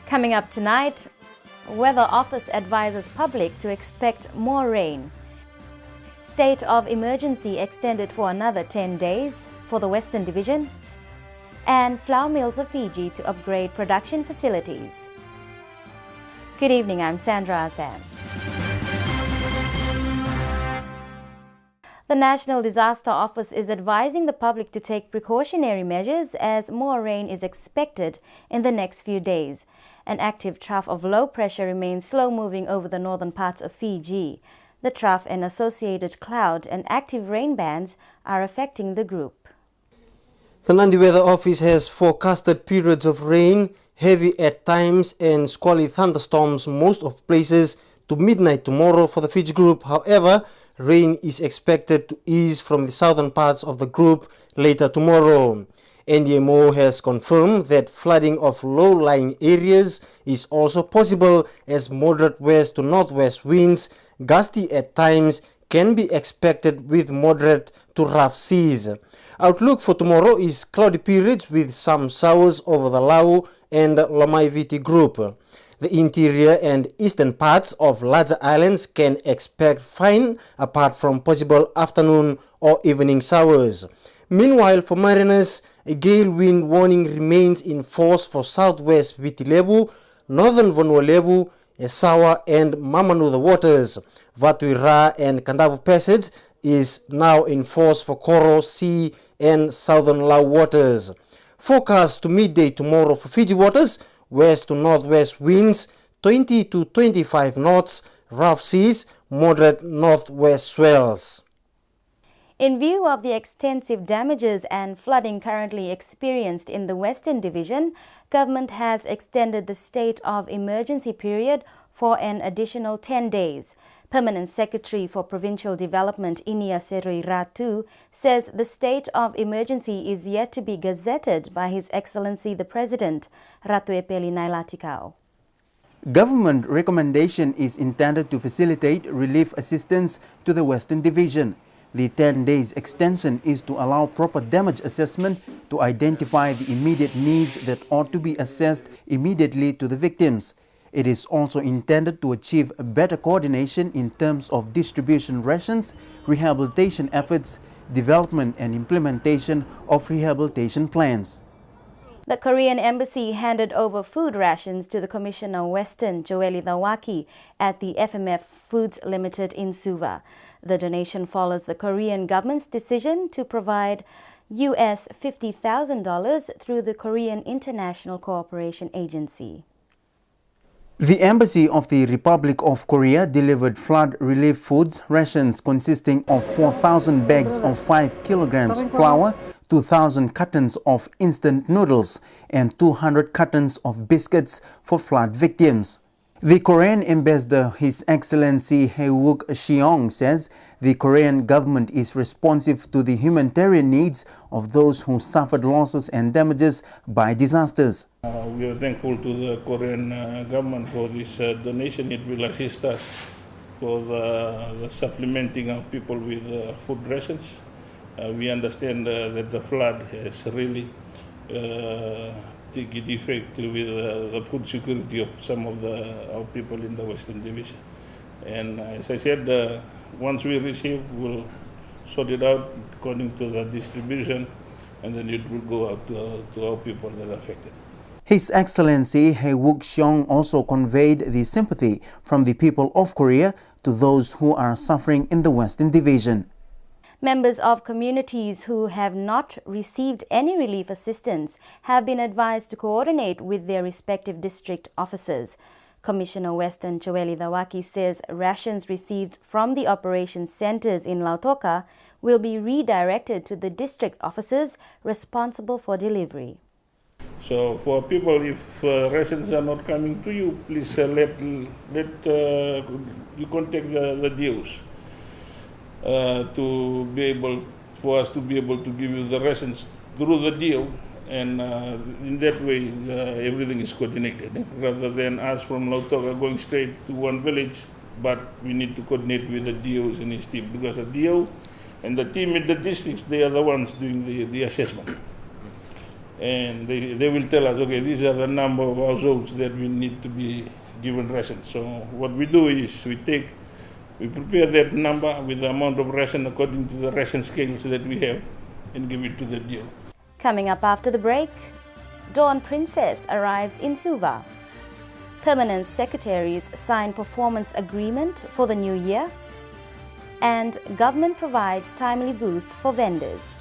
Coming up tonight, Weather Office advises public to expect more rain. State of emergency extended for another 10 days for the Western Division. And Mills of Fiji to upgrade production facilities. Good evening, I'm Sandra Assam. The National Disaster Office is advising the public to take precautionary measures as more rain is expected in the next few days. An active trough of low pressure remains slow-moving over the northern parts of Fiji. The trough and associated cloud and active rain bands are affecting the group. The Nandi Weather Office has forecasted periods of rain, heavy at times and squally thunderstorms most of places to midnight tomorrow for the Fiji group. However, rain is expected to ease from the southern parts of the group later tomorrow. NDMO has confirmed that flooding of low-lying areas is also possible as moderate west to northwest winds, gusty at times, can be expected with moderate to rough seas. Outlook for tomorrow is cloudy periods with some showers over the Lau and Lamaiviti group. The interior and eastern parts of larger islands can expect fine apart from possible afternoon or evening showers. Meanwhile, for mariners, a gale wind warning remains in force for southwest Viti Levu, northern Vanuatu, Esawa and Mamanuca waters. Vatuira and Kandavu Passage is now in force for Koro, Sea and southern Lau waters. Forecast to midday tomorrow for Fiji waters, west to northwest winds 20 to 25 knots, rough seas, moderate northwest swells. In view of the extensive damages and flooding currently experienced in the Western Division, government has extended the state of emergency period for an additional 10 days. Permanent Secretary for Provincial Development Inia Serui Ratu says the state of emergency is yet to be gazetted by His Excellency the President, Ratu Epeli Nailatikau. Government recommendation is intended to facilitate relief assistance to the Western Division. The 10 days extension is to allow proper damage assessment to identify the immediate needs that ought to be assessed immediately to the victims. It is also intended to achieve better coordination in terms of distribution rations, rehabilitation efforts, development and implementation of rehabilitation plans. The Korean Embassy handed over food rations to the Commissioner Western Joeli Thawaki at the FMF Foods Limited in Suva. The donation follows the Korean government's decision to provide US $50,000 through the Korean International Cooperation Agency. The Embassy of the Republic of Korea delivered flood relief foods rations consisting of 4,000 bags of 5 kilograms flour, 2,000 cartons of instant noodles, and 200 cartons of biscuits for flood victims. The Korean ambassador, His Excellency Hae-wook Sheong, says the Korean government is responsive to the humanitarian needs of those who suffered losses and damages by disasters. We are thankful to the Korean government for this donation. It will assist us for the supplementing of people with food rations. We understand that the flood has really taken effect with the food security of some of our people in the Western Division. And as I said, once we receive, we'll sort it out according to the distribution, and then it will go out to our people that are affected. His Excellency Hae-wook Sheong also conveyed the sympathy from the people of Korea to those who are suffering in the Western Division. Members of communities who have not received any relief assistance have been advised to coordinate with their respective district officers. Commissioner Western Joeli Thawaki says rations received from the operations centers in Lautoka will be redirected to the district officers responsible for delivery. So for people, if rations are not coming to you, please let you contact the DOs. For us to be able to give you the rations through the deal, and in that way everything is coordinated, rather than us from Lautoka going straight to one village, but we need to coordinate with the DOs and his team, because the DO and the team in the districts, they are the ones doing the assessment. and they will tell us, okay, these are the number of households that we need to be given ration. So what we do is we prepare that number with the amount of ration according to the ration scales that we have and give it to the deal. Coming up after the break, Dawn Princess arrives in Suva. Permanent secretaries sign performance agreement for the new year. And government provides timely boost for vendors.